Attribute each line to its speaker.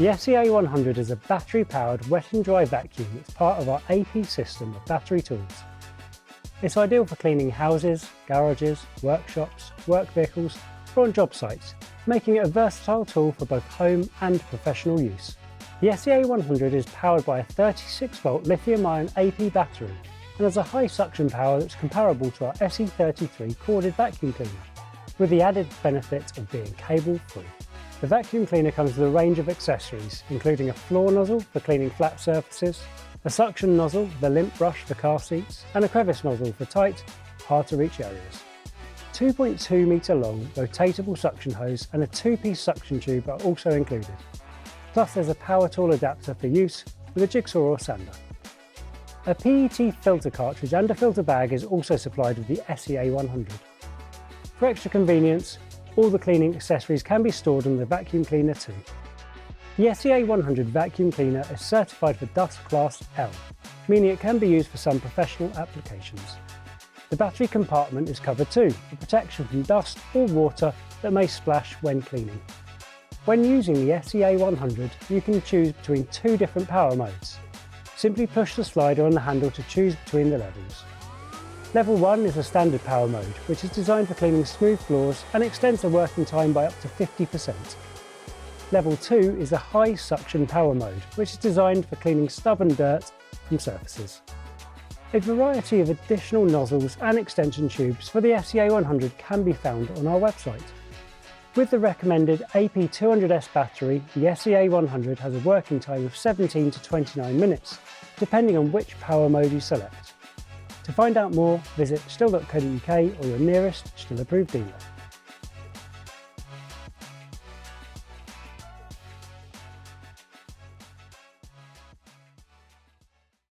Speaker 1: The SEA100 is a battery-powered wet and dry vacuum that's part of our AP system of battery tools. It's ideal for cleaning houses, garages, workshops, work vehicles, or on job sites, making it a versatile tool for both home and professional use. The SEA100 is powered by a 36-volt lithium-ion AP battery and has a high suction power that's comparable to our SE33 corded vacuum cleaner, with the added benefit of being cable-free. The vacuum cleaner comes with a range of accessories, including a floor nozzle for cleaning flat surfaces, a suction nozzle, the lint brush for car seats, and a crevice nozzle for tight, hard-to-reach areas. 2.2 metre long rotatable suction hose and a two-piece suction tube are also included. Plus there's a power tool adapter for use with a jigsaw or sander. A PET filter cartridge and a filter bag is also supplied with the SEA100. For extra convenience, all the cleaning accessories can be stored in the vacuum cleaner too. The SEA100 vacuum cleaner is certified for Dust Class L, meaning it can be used for some professional applications. The battery compartment is covered too, for protection from dust or water that may splash when cleaning. When using the SEA100, you can choose between two different power modes. Simply push the slider on the handle to choose between the levels. Level 1 is a standard power mode, which is designed for cleaning smooth floors and extends the working time by up to 50%. Level 2 is a high suction power mode, which is designed for cleaning stubborn dirt from surfaces. A variety of additional nozzles and extension tubes for the SEA100 can be found on our website. With the recommended AP200S battery, the SEA100 has a working time of 17 to 29 minutes, depending on which power mode you select. To find out more, visit stihl.co.uk or your nearest STIHL approved dealer.